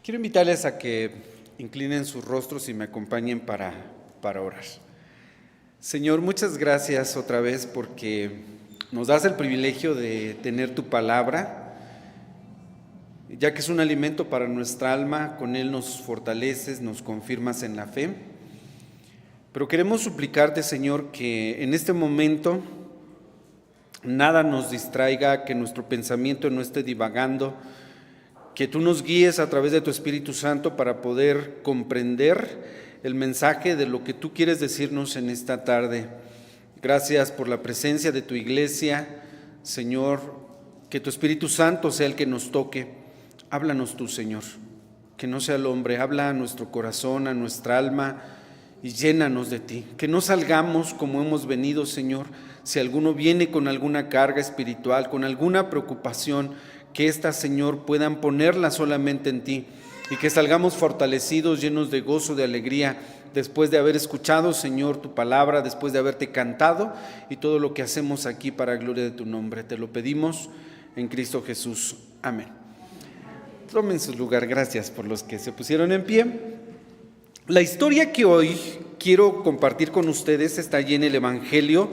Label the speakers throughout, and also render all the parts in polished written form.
Speaker 1: Quiero invitarles a que inclinen sus rostros y me acompañen para orar. Señor, muchas gracias otra vez porque nos das el privilegio de tener tu palabra, ya que es un alimento para nuestra alma. Con él nos fortaleces, nos confirmas en la fe. Pero queremos suplicarte, Señor, que en este momento nada nos distraiga, que nuestro pensamiento no esté divagando, que tú nos guíes a través de tu Espíritu Santo para poder comprender el mensaje de lo que tú quieres decirnos en esta tarde. Gracias por la presencia de tu iglesia, Señor, que tu Espíritu Santo sea el que nos toque. Háblanos tú, Señor, que no sea el hombre, habla a nuestro corazón, a nuestra alma y llénanos de ti. Que no salgamos como hemos venido, Señor. Si alguno viene con alguna carga espiritual, con alguna preocupación, que esta, Señor, puedan ponerla solamente en ti y que salgamos fortalecidos, llenos de gozo, de alegría, después de haber escuchado, Señor, tu palabra, después de haberte cantado y todo lo que hacemos aquí para gloria de tu nombre. Te lo pedimos en Cristo Jesús. Amén. Tomen su lugar. Gracias por los que se pusieron en pie. La historia que hoy quiero compartir con ustedes está allí en el Evangelio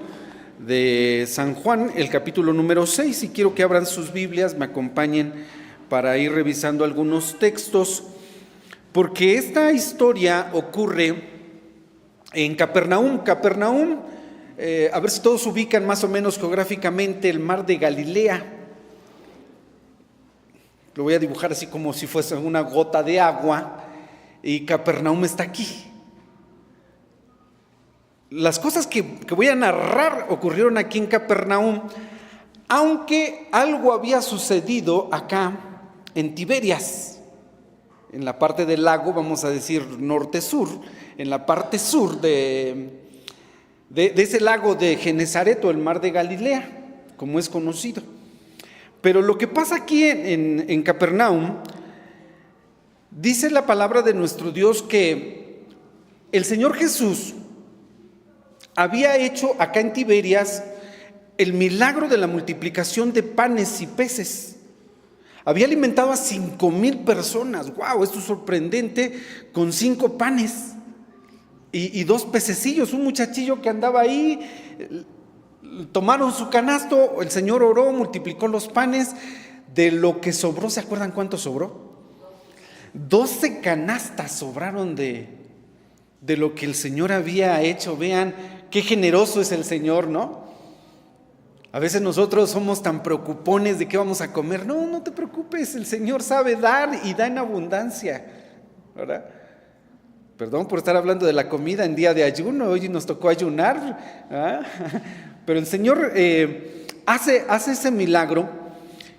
Speaker 1: de San Juan, el capítulo número 6, y quiero que abran sus Biblias, me acompañen para ir revisando algunos textos, porque esta historia ocurre en Capernaum. Capernaum, a ver si todos ubican más o menos geográficamente el mar de Galilea. Lo voy a dibujar así como si fuese una gota de agua, y Capernaum está aquí. Las cosas que voy a narrar ocurrieron aquí en Capernaum, aunque algo había sucedido acá en Tiberias, en la parte del lago, vamos a decir norte-sur, en la parte sur de ese lago de Genesaret o el mar de Galilea, como es conocido. Pero lo que pasa aquí en Capernaum, dice la palabra de nuestro Dios que el Señor Jesús había hecho acá en Tiberias el milagro de la multiplicación de panes y peces. Había alimentado a 5,000 personas. ¡Wow! Esto es sorprendente, con 5 panes y 2 pececillos. Un muchachillo que andaba ahí, tomaron su canasto, el Señor oró, multiplicó los panes. De lo que sobró, ¿se acuerdan cuánto sobró? 12 canastas sobraron de lo que el Señor había hecho. Vean qué generoso es el Señor, ¿no? A veces nosotros somos tan preocupones de qué vamos a comer. No, no te preocupes, el Señor sabe dar y da en abundancia, ¿verdad? Perdón por estar hablando de la comida en día de ayuno, hoy nos tocó ayunar, ¿ah? Pero el Señor hace ese milagro.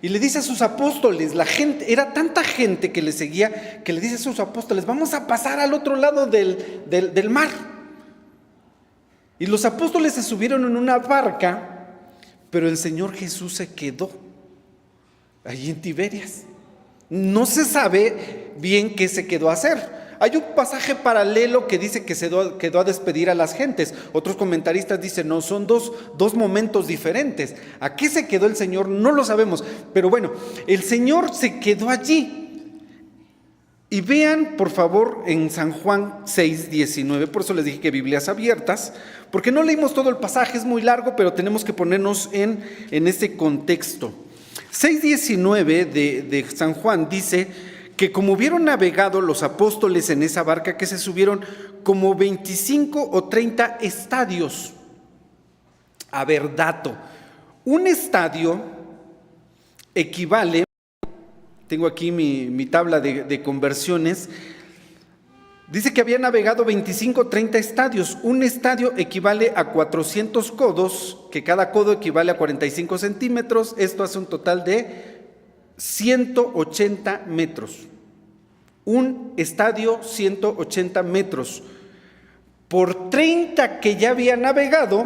Speaker 1: Y le dice a sus apóstoles, la gente, era tanta gente que le seguía, que le dice a sus apóstoles, vamos a pasar al otro lado del mar. Y los apóstoles se subieron en una barca, pero el Señor Jesús se quedó allí en Tiberias. No se sabe bien qué se quedó a hacer. Hay un pasaje paralelo que dice que se quedó a despedir a las gentes. Otros comentaristas dicen, no, son dos momentos diferentes. ¿A qué se quedó el Señor? No lo sabemos. Pero bueno, el Señor se quedó allí. Y vean, por favor, en San Juan 6:19, por eso les dije que Biblias abiertas, porque no leímos todo el pasaje, es muy largo, pero tenemos que ponernos en este contexto. 6:19 de San Juan dice que como hubieron navegado los apóstoles en esa barca, que se subieron como 25 o 30 estadios. A ver, dato. Un estadio equivale, tengo aquí mi tabla de conversiones, dice que había navegado 25 o 30 estadios. Un estadio equivale a 400 codos, que cada codo equivale a 45 centímetros. Esto hace un total de 180 metros. Un estadio, 180 metros. Por 30 que ya había navegado,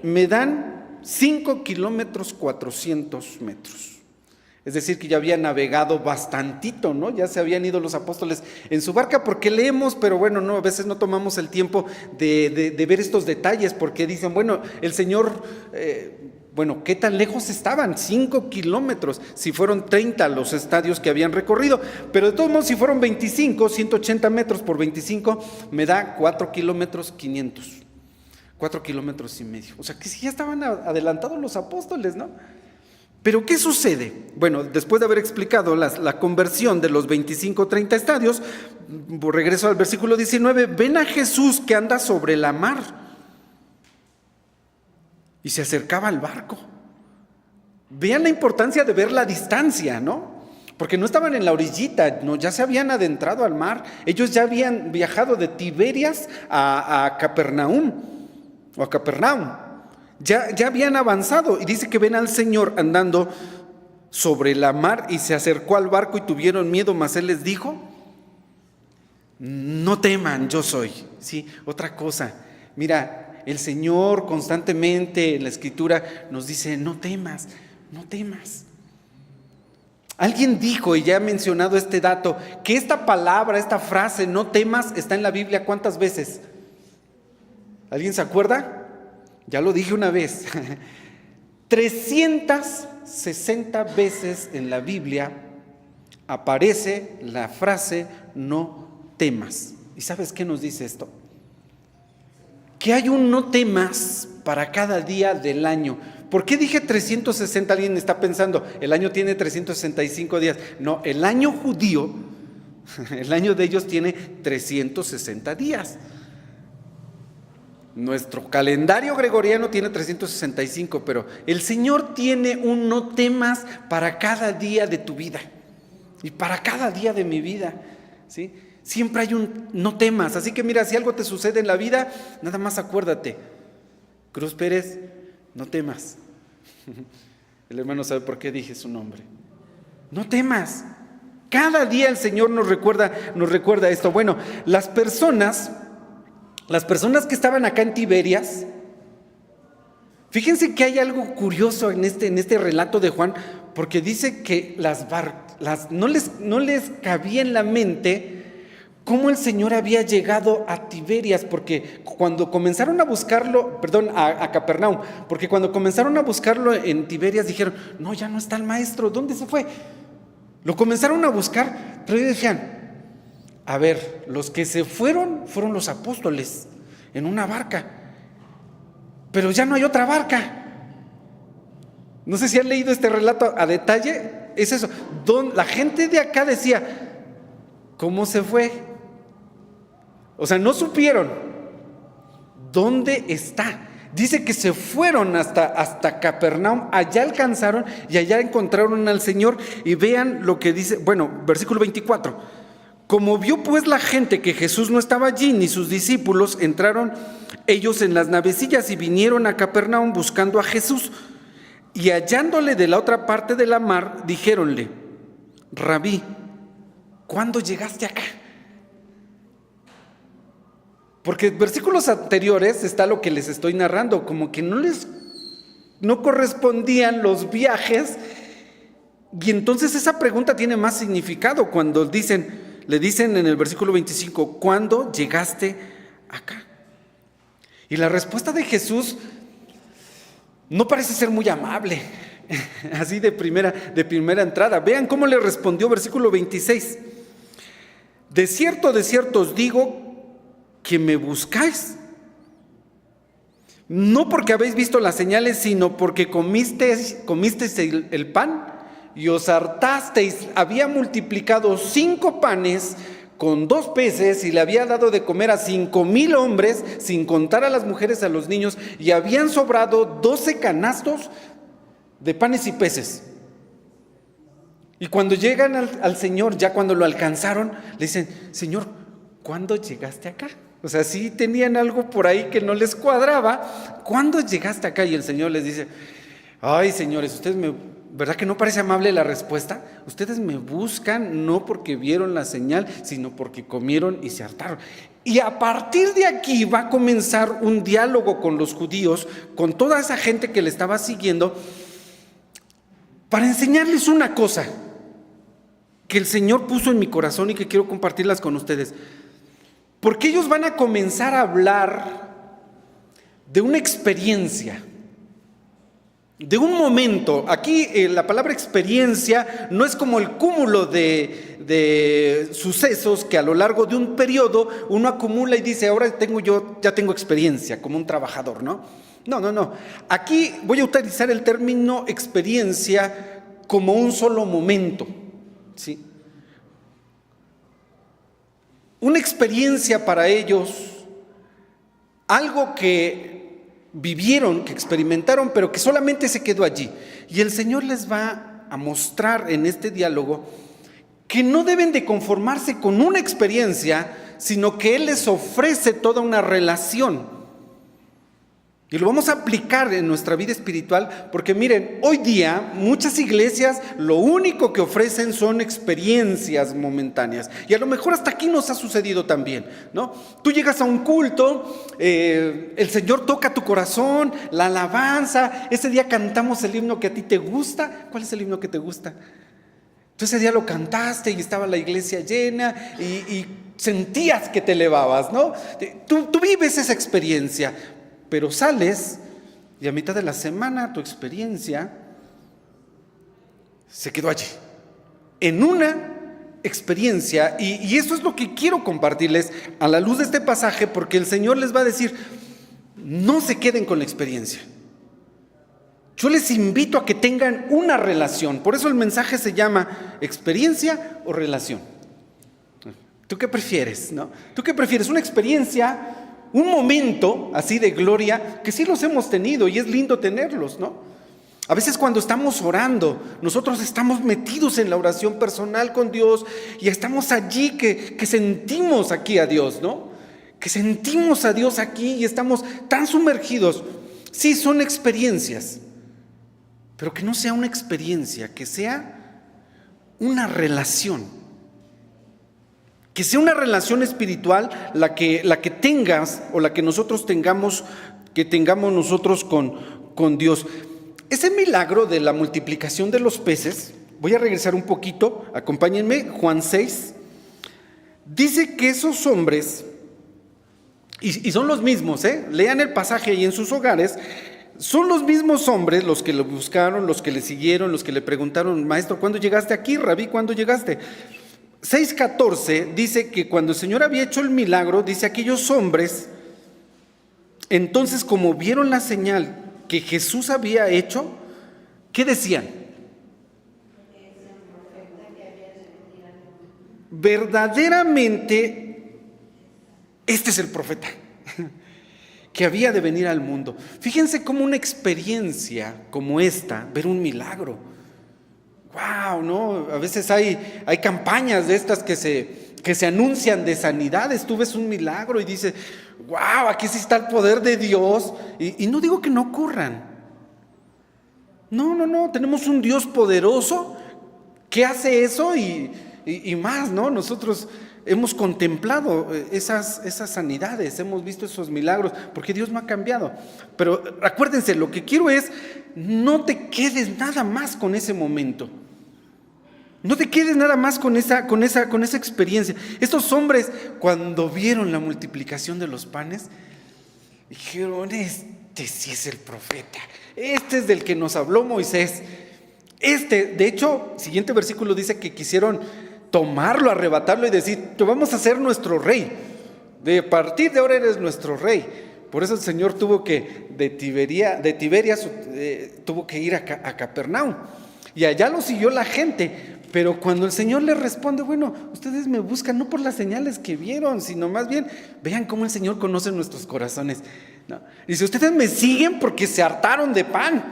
Speaker 1: me dan 5 kilómetros 400 metros. Es decir, que ya había navegado bastantito, ¿no? Ya se habían ido los apóstoles en su barca, porque leemos, pero bueno, no, a veces no tomamos el tiempo de ver estos detalles, porque dicen, bueno, el Señor Bueno, ¿qué tan lejos estaban? 5 kilómetros, si fueron 30 los estadios que habían recorrido. Pero de todos modos, si fueron 25, 180 metros por 25, me da 4 kilómetros 500. 4 kilómetros y medio. O sea, que sí ya estaban adelantados los apóstoles, ¿no? Pero ¿qué sucede? Bueno, después de haber explicado la conversión de los 25, 30 estadios, regreso al versículo 19, ven a Jesús que anda sobre la mar. Y se acercaba al barco. Vean la importancia de ver la distancia, ¿no? Porque no estaban en la orillita, no, ya se habían adentrado al mar. Ellos ya habían viajado de Tiberias a Capernaum, o a Capernaum. Ya habían avanzado, y dice que ven al Señor andando sobre la mar, y se acercó al barco y tuvieron miedo, mas Él les dijo: no teman, yo soy. Sí, otra cosa, mira, el Señor constantemente en la Escritura nos dice: no temas, no temas. Alguien dijo, y ya he mencionado este dato, que esta palabra, esta frase, no temas, está en la Biblia ¿cuántas veces? ¿Alguien se acuerda? Ya lo dije una vez. 360 veces en la Biblia aparece la frase no temas. ¿Y sabes qué nos dice esto? Que hay un no temas para cada día del año. ¿Por qué dije 360? Alguien está pensando, el año tiene 365 días. No, el año judío, el año de ellos tiene 360 días. Nuestro calendario gregoriano tiene 365, pero el Señor tiene un no temas para cada día de tu vida y para cada día de mi vida, ¿sí? Siempre hay un no temas. Así que mira, si algo te sucede en la vida, nada más acuérdate: Cruz Pérez, no temas. El hermano sabe por qué dije su nombre. No temas. Cada día el Señor nos recuerda esto. Bueno, las personas que estaban acá en Tiberias, fíjense que hay algo curioso en este relato de Juan, porque dice que no les cabía en la mente cómo el Señor había llegado a Tiberias, porque cuando comenzaron a buscarlo, a Capernaum, porque cuando comenzaron a buscarlo en Tiberias dijeron: no, ya no está el maestro, ¿dónde se fue? Lo comenzaron a buscar, pero ellos decían: a ver, los que se fueron los apóstoles en una barca, pero ya no hay otra barca. No sé si han leído este relato a detalle, es eso. La gente de acá decía: ¿cómo se fue? O sea, no supieron dónde está. Dice que se fueron hasta Capernaum, allá alcanzaron y allá encontraron al Señor. Y vean lo que dice, versículo 24. Como vio pues la gente que Jesús no estaba allí ni sus discípulos, entraron ellos en las navecillas y vinieron a Capernaum buscando a Jesús. Y hallándole de la otra parte de la mar, dijéronle: Rabí, ¿cuándo llegaste acá? Porque en versículos anteriores está lo que les estoy narrando, como que no correspondían los viajes, y entonces esa pregunta tiene más significado cuando le dicen en el versículo 25: ¿cuándo llegaste acá? Y la respuesta de Jesús no parece ser muy amable, así de primera entrada. Vean cómo le respondió, versículo 26. De cierto os digo que me buscáis, no porque habéis visto las señales, sino porque comisteis el pan y os hartasteis. Había multiplicado 5 panes con 2 peces y le había dado de comer a 5,000 hombres, sin contar a las mujeres y a los niños, y habían sobrado 12 canastos de panes y peces. Y cuando llegan al Señor, ya cuando lo alcanzaron, le dicen: Señor, ¿cuándo llegaste acá? O sea, sí tenían algo por ahí que no les cuadraba. ¿Cuándo llegaste acá? Y el Señor les dice: ay, señores, ¿verdad que no parece amable la respuesta? Ustedes me buscan no porque vieron la señal, sino porque comieron y se hartaron. Y a partir de aquí va a comenzar un diálogo con los judíos, con toda esa gente que le estaba siguiendo, para enseñarles una cosa que el Señor puso en mi corazón y que quiero compartirlas con ustedes. Porque ellos van a comenzar a hablar de una experiencia de un momento. Aquí la palabra experiencia no es como el cúmulo de sucesos que a lo largo de un periodo uno acumula y dice, ahora ya tengo experiencia como un trabajador, ¿no? No. Aquí voy a utilizar el término experiencia como un solo momento, ¿sí? Una experiencia para ellos, algo que vivieron, que experimentaron, pero que solamente se quedó allí. Y el Señor les va a mostrar en este diálogo que no deben de conformarse con una experiencia, sino que Él les ofrece toda una relación. Y lo vamos a aplicar en nuestra vida espiritual, porque miren, hoy día muchas iglesias lo único que ofrecen son experiencias momentáneas. Y a lo mejor hasta aquí nos ha sucedido también, ¿no? Tú llegas a un culto, el Señor toca tu corazón, la alabanza, ese día cantamos el himno que a ti te gusta. ¿Cuál es el himno que te gusta? Tú ese día lo cantaste y estaba la iglesia llena y sentías que te elevabas, ¿no? Tú vives esa experiencia. Pero sales y a mitad de la semana tu experiencia se quedó allí, en una experiencia. Y eso es lo que quiero compartirles a la luz de este pasaje, porque el Señor les va a decir, no se queden con la experiencia. Yo les invito a que tengan una relación. Por eso el mensaje se llama experiencia o relación. ¿Tú qué prefieres, no? ¿Tú qué prefieres? ¿Una experiencia? Un momento así de gloria, que sí los hemos tenido y es lindo tenerlos, ¿no? A veces cuando estamos orando, nosotros estamos metidos en la oración personal con Dios y estamos allí que sentimos aquí a Dios, ¿no? Que sentimos a Dios aquí y estamos tan sumergidos. Sí, son experiencias, pero que no sea una experiencia, que sea una relación. Que sea una relación espiritual la que tengas o la que nosotros tengamos nosotros con Dios. Ese milagro de la multiplicación de los peces, voy a regresar un poquito, acompáñenme, Juan 6, dice que esos hombres, y son los mismos, lean el pasaje ahí en sus hogares, son los mismos hombres los que lo buscaron, los que le siguieron, los que le preguntaron, maestro, ¿cuándo llegaste aquí? Rabí, ¿cuándo llegaste? 6:14 dice que cuando el Señor había hecho el milagro, dice aquellos hombres, entonces como vieron la señal que Jesús había hecho, ¿qué decían? Verdaderamente, este es el profeta que había de venir al mundo. Fíjense cómo una experiencia como esta, ver un milagro, wow, ¿no? A veces hay campañas de estas que se anuncian de sanidades. Tú ves un milagro y dices, wow, aquí sí está el poder de Dios. Y no digo que no ocurran. No, tenemos un Dios poderoso que hace eso y más, ¿no? Nosotros hemos contemplado esas sanidades, hemos visto esos milagros, porque Dios no ha cambiado. Pero acuérdense, lo que quiero es, no te quedes nada más con ese momento. No te quedes nada más con esa experiencia. Estos hombres, cuando vieron la multiplicación de los panes, dijeron, este sí es el profeta, este es del que nos habló Moisés. De hecho, siguiente versículo dice que quisieron tomarlo, arrebatarlo y decir, te vamos a hacer nuestro rey. De partir de ahora eres nuestro rey. Por eso el Señor tuvo que, de Tiberias, tuvo que ir a Capernaum. Y allá lo siguió la gente. Pero cuando el Señor les responde, bueno, ustedes me buscan no por las señales que vieron, sino más bien, vean cómo el Señor conoce nuestros corazones. ¿No? Dice, ustedes me siguen porque se hartaron de pan.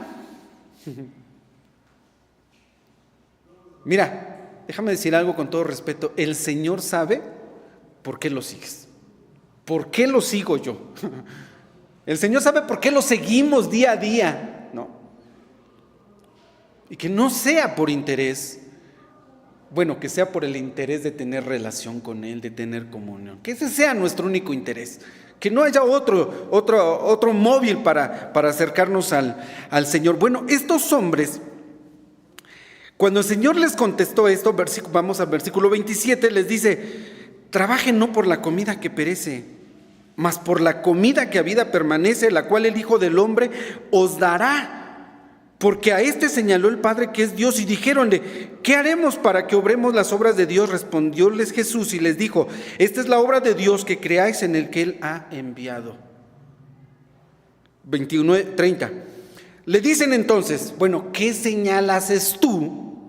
Speaker 1: Mira, déjame decir algo con todo respeto. El Señor sabe por qué lo sigues. ¿Por qué lo sigo yo? El Señor sabe por qué lo seguimos día a día, ¿no? Y que no sea por interés. Bueno, que sea por el interés de tener relación con Él, de tener comunión. Que ese sea nuestro único interés. Que no haya otro móvil para acercarnos al Señor. Bueno, estos hombres, cuando el Señor les contestó esto, vamos al versículo 27, les dice, trabajen no por la comida que perece, mas por la comida que a vida permanece, la cual el Hijo del Hombre os dará. porque a este señaló el Padre que es Dios, y dijéronle: ¿qué haremos para que obremos las obras de Dios? Respondióles Jesús y les dijo: esta es la obra de Dios, que creáis en el que Él ha enviado. 21:30. Le dicen entonces: bueno, ¿qué señal haces tú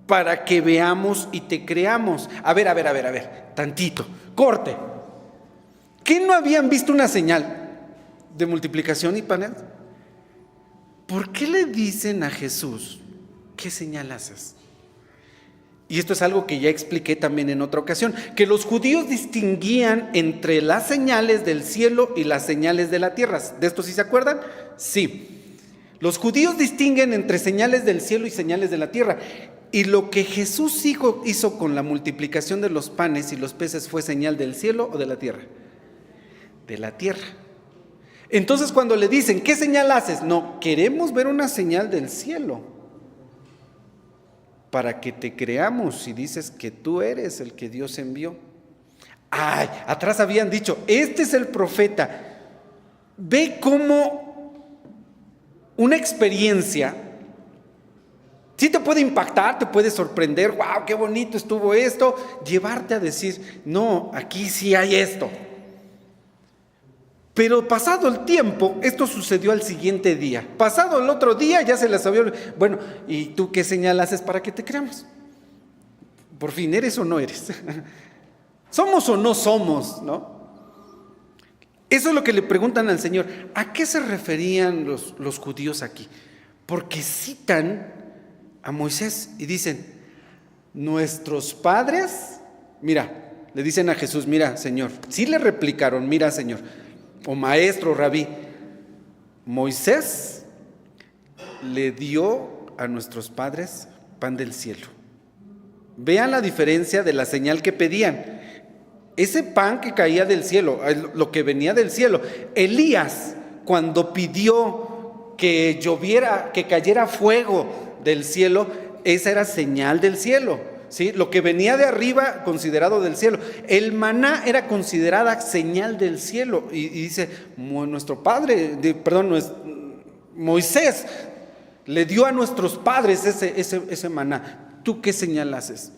Speaker 1: para que veamos y te creamos? A ver, tantito, corte. ¿Qué no habían visto una señal de multiplicación y panes? ¿Por qué le dicen a Jesús: ¿qué señal haces? Y esto es algo que ya expliqué también en otra ocasión, que los judíos distinguían entre las señales del cielo y las señales de la tierra. ¿De esto sí se acuerdan? Sí. Los judíos distinguen entre señales del cielo y señales de la tierra. Y lo que Jesús hizo con la multiplicación de los panes y los peces, ¿fue señal del cielo o de la tierra? De la tierra. Entonces, cuando le dicen: ¿qué señal haces? No, queremos ver una señal del cielo para que te creamos si dices que tú eres el que Dios envió. Ay, atrás habían dicho: este es el profeta. Ve cómo una experiencia sí te puede impactar, te puede sorprender. ¡Wow! ¡Qué bonito estuvo esto! Llevarte a decir: no, aquí sí hay esto. Pero pasado el tiempo, esto sucedió al siguiente día. Pasado el otro día, ya se les había... Bueno, ¿y tú qué señal haces para que te creamos? Por fin, ¿eres o no eres? ¿Somos o no somos? ¿No? Eso es lo que le preguntan al Señor. ¿A qué se referían los judíos aquí? Porque citan a Moisés y dicen: nuestros padres, mira, le dicen a Jesús: mira, Señor. Sí le replicaron: mira, Señor, o maestro, rabí, Moisés le dio a nuestros padres pan del cielo. Vean la diferencia de la señal que pedían. Ese pan que caía del cielo, lo que venía del cielo. Elías, cuando pidió que lloviera, que cayera fuego del cielo, esa era señal del cielo, ¿sí? Lo que venía de arriba, considerado del cielo. El maná era considerada señal del cielo. Y dice: nuestro padre, Moisés le dio a nuestros padres ese maná. ¿Tú qué señal haces?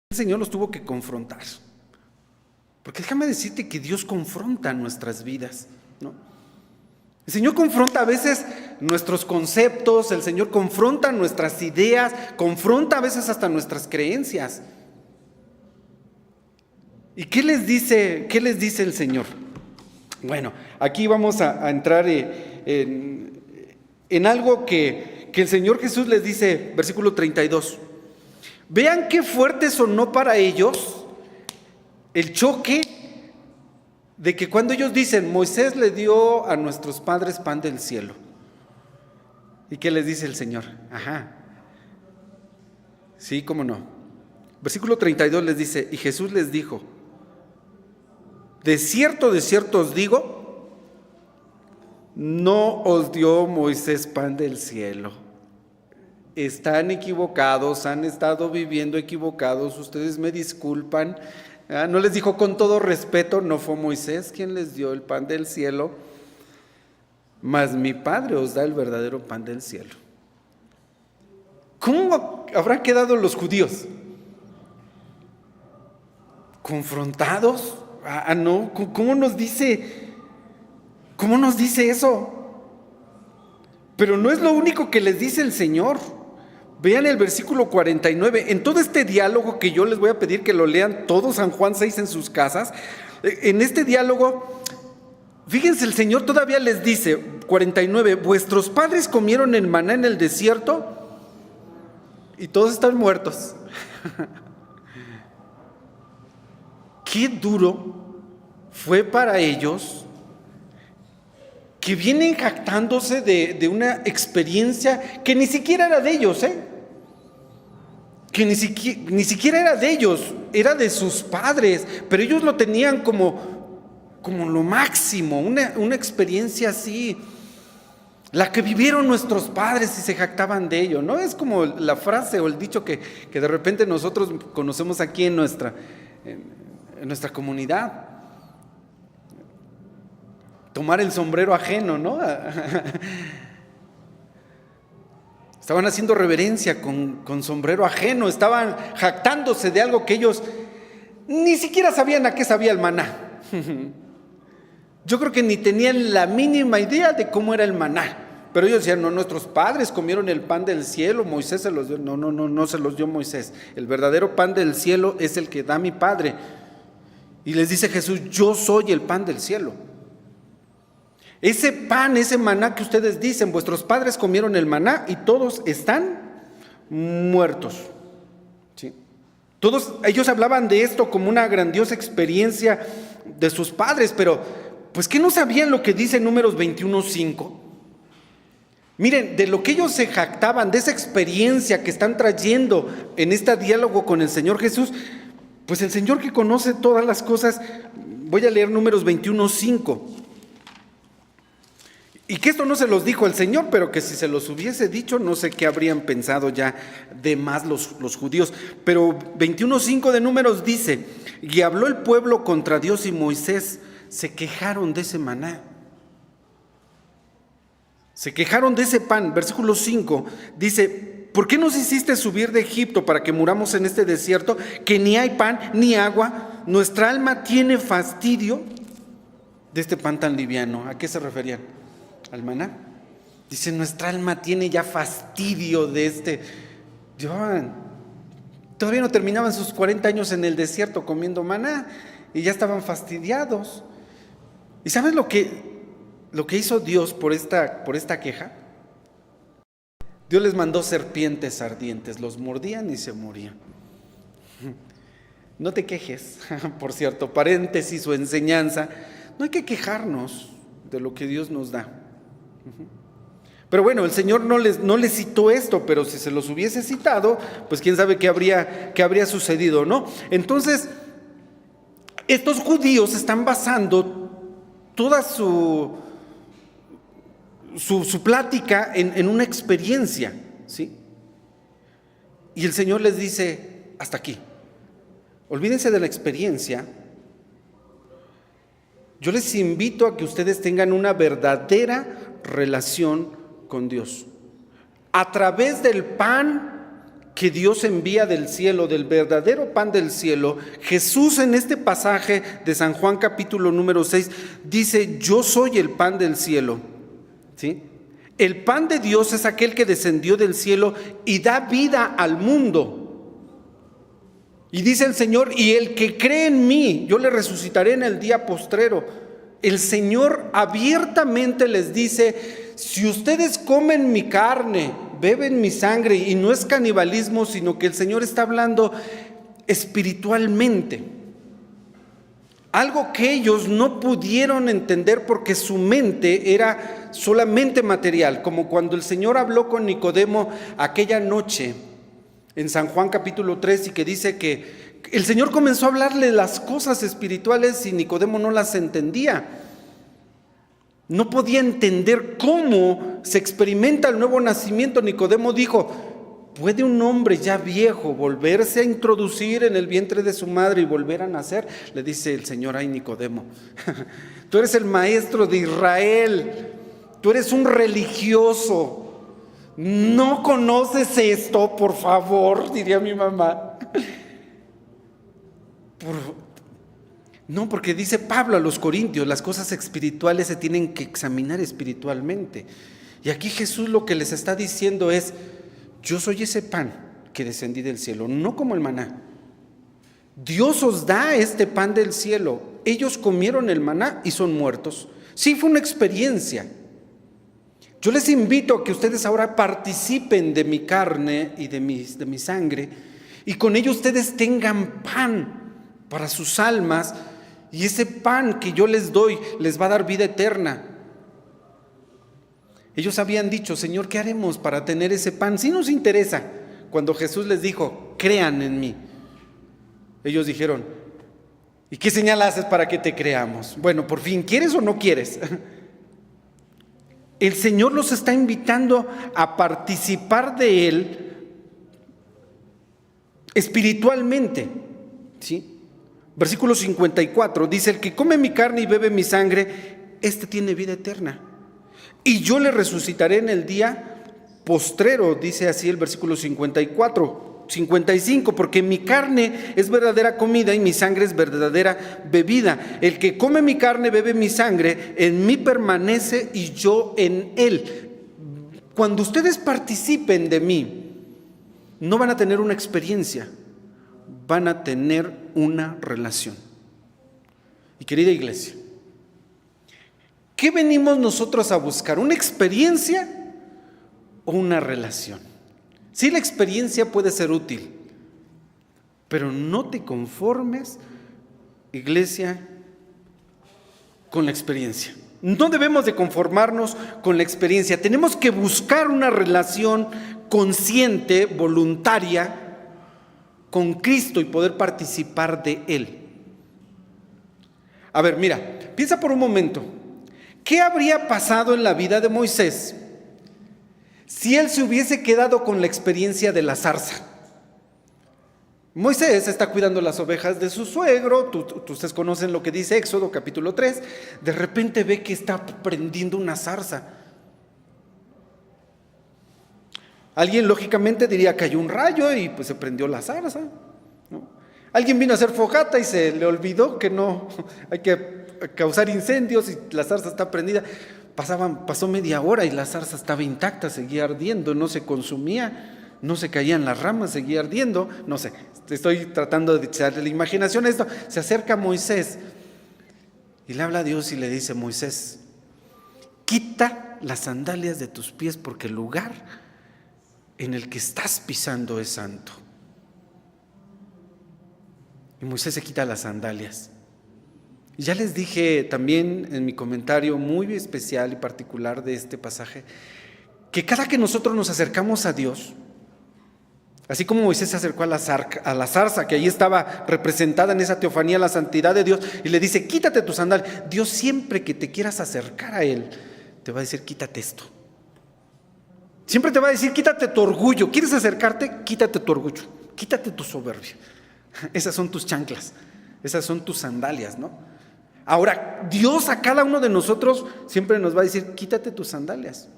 Speaker 1: El Señor los tuvo que confrontar. Porque déjame decirte que Dios confronta nuestras vidas, ¿no? El Señor confronta a veces nuestros conceptos, el Señor confronta nuestras ideas, confronta a veces hasta nuestras creencias. ¿Y qué les dice el Señor? Bueno, aquí vamos a entrar en algo que el Señor Jesús les dice, versículo 32. Vean qué fuerte sonó para ellos el choque de que cuando ellos dicen: Moisés le dio a nuestros padres pan del cielo. ¿Y qué les dice el Señor? Ajá. Sí, cómo no. Versículo 32 les dice: y Jesús les dijo: de cierto os digo, no os dio Moisés pan del cielo. Están equivocados, han estado viviendo equivocados, ustedes me disculpan. No les dijo: con todo respeto, no fue Moisés quien les dio el pan del cielo, mas mi Padre os da el verdadero pan del cielo. ¿Cómo habrán quedado los judíos? ¿Confrontados? No, ¿cómo nos dice eso? Pero no es lo único que les dice el Señor. Vean el versículo 49. En todo este diálogo que yo les voy a pedir que lo lean todo San Juan 6 en sus casas, en este diálogo, fíjense, el Señor todavía les dice, 49, vuestros padres comieron el maná en el desierto y todos están muertos. Qué duro fue para ellos, que vienen jactándose de una experiencia que ni siquiera era de ellos, que ni siquiera era de ellos, era de sus padres, pero ellos lo tenían como lo máximo, una experiencia así, la que vivieron nuestros padres y se jactaban de ello, ¿no? Es como la frase o el dicho que de repente nosotros conocemos aquí en nuestra comunidad: tomar el sombrero ajeno, ¿no? Estaban haciendo reverencia con sombrero ajeno, estaban jactándose de algo que ellos ni siquiera sabían a qué sabía el maná. Yo creo que ni tenían la mínima idea de cómo era el maná. Pero ellos decían, no, nuestros padres comieron el pan del cielo, Moisés se los dio. No se los dio Moisés. El verdadero pan del cielo es el que da mi Padre. Y les dice Jesús, yo soy el pan del cielo. Ese pan, ese maná que ustedes dicen, vuestros padres comieron el maná y todos están muertos. ¿Sí? Todos ellos hablaban de esto como una grandiosa experiencia de sus padres, pero pues ¿qué no sabían lo que dice Números 21:5? Miren, de lo que ellos se jactaban, de esa experiencia que están trayendo en este diálogo con el Señor Jesús, pues el Señor que conoce todas las cosas, voy a leer Números 21:5. Y que esto no se los dijo el Señor, pero que si se los hubiese dicho, no sé qué habrían pensado ya de más los judíos. Pero 21:5 de Números dice, y habló el pueblo contra Dios y Moisés, se quejaron de ese maná. Se quejaron de ese pan. Versículo 5 dice, ¿por qué nos hiciste subir de Egipto para que muramos en este desierto, que ni hay pan ni agua? Nuestra alma tiene fastidio de este pan tan liviano. ¿A qué se referían? ¿Al maná? Dice, nuestra alma tiene ya fastidio de este. Todavía no terminaban sus 40 años en el desierto comiendo maná y ya estaban fastidiados. ¿Y sabes lo que hizo Dios por esta queja? Dios les mandó serpientes ardientes, los mordían y se morían. No te quejes, por cierto, paréntesis o enseñanza, no hay que quejarnos de lo que Dios nos da. Pero bueno, el Señor no les citó esto, pero si se los hubiese citado, pues quién sabe qué habría sucedido, ¿no? Entonces, estos judíos están basando toda su plática en una experiencia, ¿sí? Y el Señor les dice, hasta aquí. Olvídense de la experiencia. Yo les invito a que ustedes tengan una verdadera relación con Dios. A través del pan que Dios envía del cielo, del verdadero pan del cielo, Jesús en este pasaje de San Juan capítulo número 6 dice, yo soy el pan del cielo. ¿Sí? El pan de Dios es aquel que descendió del cielo y da vida al mundo. Y dice el Señor, y el que cree en mí, yo le resucitaré en el día postrero. El Señor abiertamente les dice, si ustedes comen mi carne, beben mi sangre, y no es canibalismo, sino que el Señor está hablando espiritualmente. Algo que ellos no pudieron entender porque su mente era solamente material, como cuando el Señor habló con Nicodemo aquella noche en San Juan capítulo 3 y que dice que el Señor comenzó a hablarle las cosas espirituales y Nicodemo no las entendía. No podía entender cómo se experimenta el nuevo nacimiento. Nicodemo dijo, ¿puede un hombre ya viejo volverse a introducir en el vientre de su madre y volver a nacer? Le dice el Señor, ay Nicodemo, tú eres el maestro de Israel, tú eres un religioso, ¿no conoces esto, por favor? Diría mi mamá. No, porque dice Pablo a los Corintios, las cosas espirituales se tienen que examinar espiritualmente. Y aquí Jesús lo que les está diciendo es, yo soy ese pan que descendí del cielo, no como el maná. Dios os da este pan del cielo. Ellos comieron el maná y son muertos. Sí, fue una experiencia. Yo les invito a que ustedes ahora participen de mi carne y de mi sangre, y con ello ustedes tengan pan para sus almas, y ese pan que yo les doy les va a dar vida eterna. Ellos habían dicho, Señor, ¿qué haremos para tener ese pan? Sí nos interesa. Cuando Jesús les dijo, crean en mí, ellos dijeron, ¿y qué señal haces para que te creamos? Bueno, por fin, ¿quieres o no quieres? El Señor los está invitando a participar de Él espiritualmente, ¿sí? Versículo 54 dice, el que come mi carne y bebe mi sangre, este tiene vida eterna, y yo le resucitaré en el día postrero, dice así el versículo 55, porque mi carne es verdadera comida y mi sangre es verdadera bebida. El que come mi carne, bebe mi sangre, en mí permanece y yo en él. Cuando ustedes participen de mí, no van a tener una experiencia, van a tener una relación. Y querida iglesia, ¿qué venimos nosotros a buscar? ¿Una experiencia o una relación? Sí, la experiencia puede ser útil, pero no te conformes, iglesia, con la experiencia. No debemos de conformarnos con la experiencia. Tenemos que buscar una relación consciente, voluntaria, con Cristo y poder participar de Él. A ver, mira, piensa por un momento. ¿Qué habría pasado en la vida de Moisés si él se hubiese quedado con la experiencia de la zarza? Moisés está cuidando las ovejas de su suegro, ustedes conocen lo que dice Éxodo capítulo 3, de repente ve que está prendiendo una zarza. Alguien lógicamente diría que cayó un rayo y pues se prendió la zarza, ¿no? Alguien vino a hacer fogata y se le olvidó que no hay que causar incendios y la zarza está prendida. Pasó media hora y la zarza estaba intacta, seguía ardiendo, no se consumía, no se caían las ramas, seguía ardiendo. No sé, estoy tratando de echarle la imaginación a esto. Se acerca Moisés y le habla a Dios y le dice: Moisés, quita las sandalias de tus pies porque el lugar en el que estás pisando es santo. Y Moisés se quita las sandalias. Y ya les dije también en mi comentario muy especial y particular de este pasaje, que cada que nosotros nos acercamos a Dios, así como Moisés se acercó a la zarza, que ahí estaba representada en esa teofanía la santidad de Dios, y le dice: quítate tus sandalias. Dios, siempre que te quieras acercar a Él, te va a decir: quítate esto. Siempre te va a decir: quítate tu orgullo. ¿Quieres acercarte? Quítate tu orgullo, quítate tu soberbia. Esas son tus chanclas, esas son tus sandalias, ¿no? Ahora, Dios a cada uno de nosotros siempre nos va a decir: quítate tus sandalias.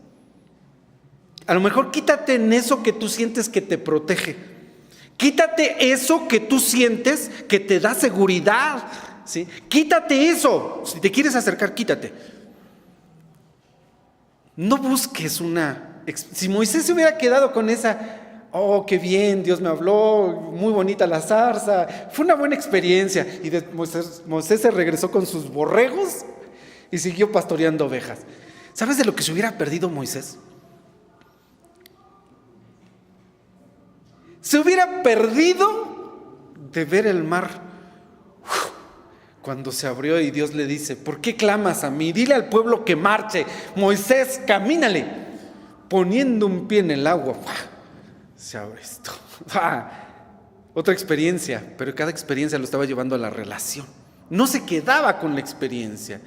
Speaker 1: A lo mejor quítate en eso que tú sientes que te protege. Quítate eso que tú sientes que te da seguridad, ¿sí? Quítate eso. Si te quieres acercar, quítate. No busques una... Si Moisés se hubiera quedado con esa: oh, qué bien, Dios me habló, muy bonita la zarza, fue una buena experiencia. Y Moisés se regresó con sus borregos y siguió pastoreando ovejas. ¿Sabes de lo que se hubiera perdido Moisés? Se hubiera perdido de ver el mar cuando se abrió y Dios le dice: ¿por qué clamas a mí? Dile al pueblo que marche. Moisés, camínale. Poniendo un pie en el agua, se abre esto. Otra experiencia, pero cada experiencia lo estaba llevando a la relación. No se quedaba con la experiencia.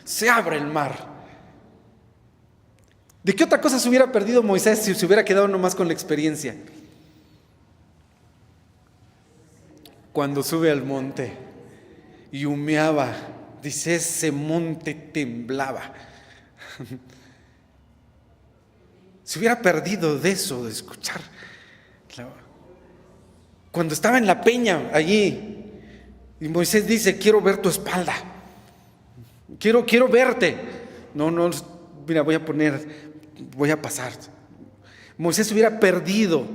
Speaker 1: Se abre el mar. ¿De qué otra cosa se hubiera perdido Moisés si se hubiera quedado nomás con la experiencia? Cuando sube al monte y humeaba, dice, ese monte temblaba. Se hubiera perdido de eso, de escuchar. Cuando estaba en la peña allí y Moisés dice: quiero ver tu espalda, quiero verte. No, mira, voy a pasar. Moisés se hubiera perdido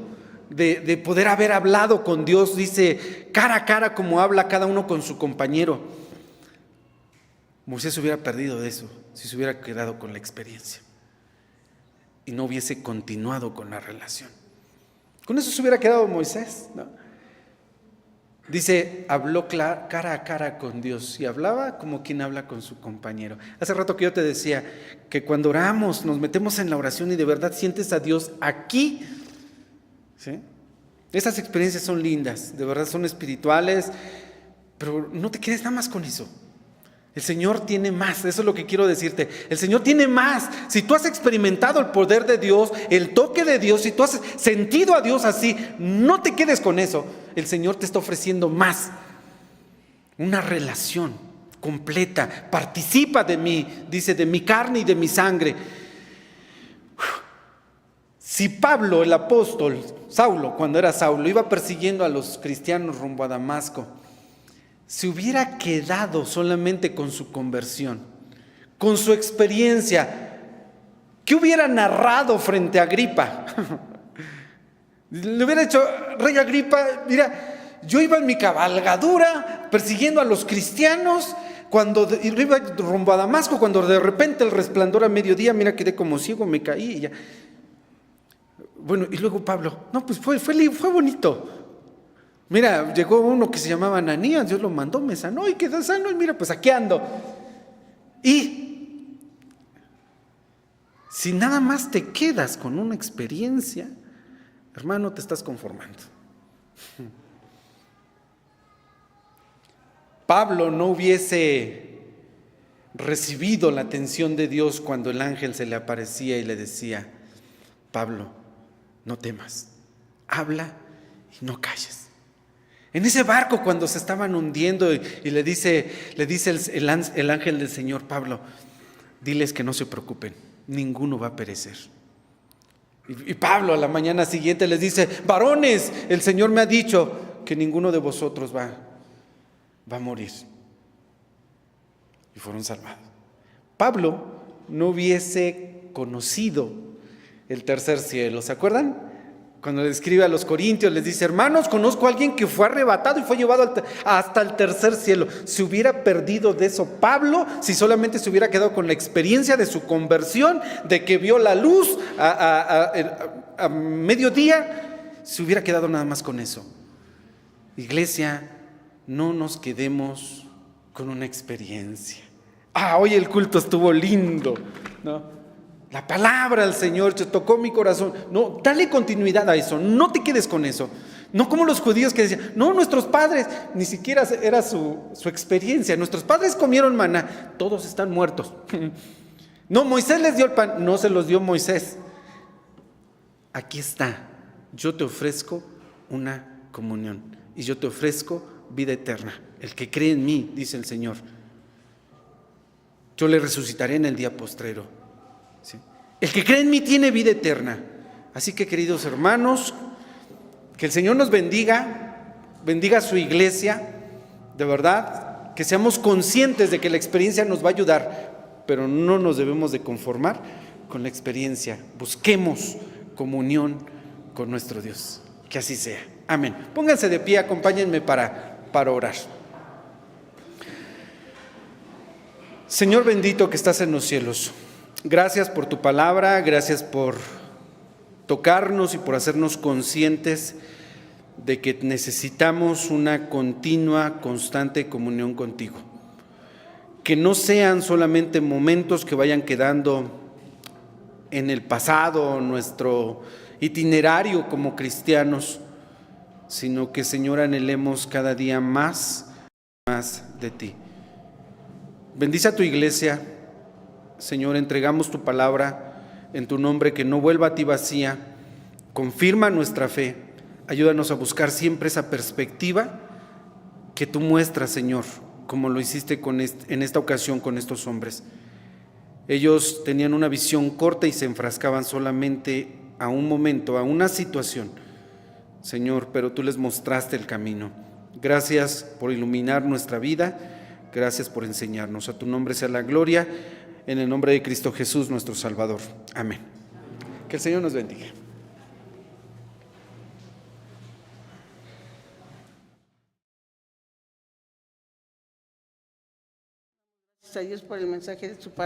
Speaker 1: de poder haber hablado con Dios, dice, cara a cara, como habla cada uno con su compañero. Moisés se hubiera perdido de eso si se hubiera quedado con la experiencia y no hubiese continuado con la relación. Con eso se hubiera quedado Moisés, ¿no? Dice, habló cara a cara con Dios y hablaba como quien habla con su compañero. Hace rato que yo te decía que cuando oramos, nos metemos en la oración y de verdad sientes a Dios aquí, ¿sí? Esas experiencias son lindas, de verdad son espirituales, pero no te quedes nada más con eso. El Señor tiene más, eso es lo que quiero decirte. El Señor tiene más. Si tú has experimentado el poder de Dios, el toque de Dios, si tú has sentido a Dios así, no te quedes con eso. El Señor te está ofreciendo más. Una relación completa. Participa de mí, dice, de mi carne y de mi sangre. Si Pablo, el apóstol, Saulo, cuando era Saulo, iba persiguiendo a los cristianos rumbo a Damasco, se hubiera quedado solamente con su conversión, con su experiencia, ¿qué hubiera narrado frente a Agripa? Le hubiera dicho: rey Agripa, mira, yo iba en mi cabalgadura persiguiendo a los cristianos, cuando iba rumbo a Damasco, cuando de repente el resplandor a mediodía, mira, quedé como ciego, me caí y ya. Bueno, y luego Pablo: no, pues fue bonito. Mira, llegó uno que se llamaba Ananías, Dios lo mandó, me sanó y quedó sano, y mira, pues aquí ando. Y si nada más te quedas con una experiencia, hermano, te estás conformando. Pablo no hubiese recibido la atención de Dios cuando el ángel se le aparecía y le decía: Pablo, no temas, habla y no calles. En ese barco, cuando se estaban hundiendo, y le dice el ángel del Señor: Pablo, diles que no se preocupen, ninguno va a perecer. Y Pablo a la mañana siguiente les dice: varones, el Señor me ha dicho que ninguno de vosotros va a morir. Y fueron salvados. Pablo no hubiese conocido el tercer cielo. ¿Se acuerdan? Cuando le escribe a los corintios, les dice: hermanos, conozco a alguien que fue arrebatado y fue llevado hasta el tercer cielo. Se hubiera perdido de eso Pablo si solamente se hubiera quedado con la experiencia de su conversión, de que vio la luz a mediodía. Se hubiera quedado nada más con eso. Iglesia, no nos quedemos con una experiencia. Hoy el culto estuvo lindo, ¿no? La palabra del Señor te tocó mi corazón. No, dale continuidad a eso, no te quedes con eso. No como los judíos que decían: no, nuestros padres, ni siquiera era su experiencia. Nuestros padres comieron maná, todos están muertos. No, Moisés les dio el pan, no se los dio Moisés. Aquí está, yo te ofrezco una comunión y yo te ofrezco vida eterna. El que cree en mí, dice el Señor, yo le resucitaré en el día postrero. ¿Sí? El que cree en mí tiene vida eterna. Así que, queridos hermanos, que el Señor nos bendiga a su iglesia, de verdad, que seamos conscientes de que la experiencia nos va a ayudar, pero no nos debemos de conformar con la experiencia. Busquemos comunión con nuestro Dios. Que así sea. Amén. Pónganse de pie, acompáñenme para orar. Señor bendito que estás en los cielos, gracias por tu palabra, gracias por tocarnos y por hacernos conscientes de que necesitamos una continua, constante comunión contigo. Que no sean solamente momentos que vayan quedando en el pasado, nuestro itinerario como cristianos, sino que, Señor, anhelemos cada día más de ti. Bendice a tu iglesia, Señor, entregamos tu palabra en tu nombre, que no vuelva a ti vacía. Confirma nuestra fe, ayúdanos a buscar siempre esa perspectiva que tú muestras, Señor, como lo hiciste en esta ocasión con estos hombres. Ellos tenían una visión corta y se enfrascaban solamente a un momento, a una situación, Señor, pero tú les mostraste el camino. Gracias por iluminar nuestra vida, gracias por enseñarnos. A tu nombre sea la gloria, en el nombre de Cristo Jesús, nuestro Salvador. Amén. Que el Señor nos bendiga.
Speaker 2: Gracias a Dios por el mensaje de su palabra.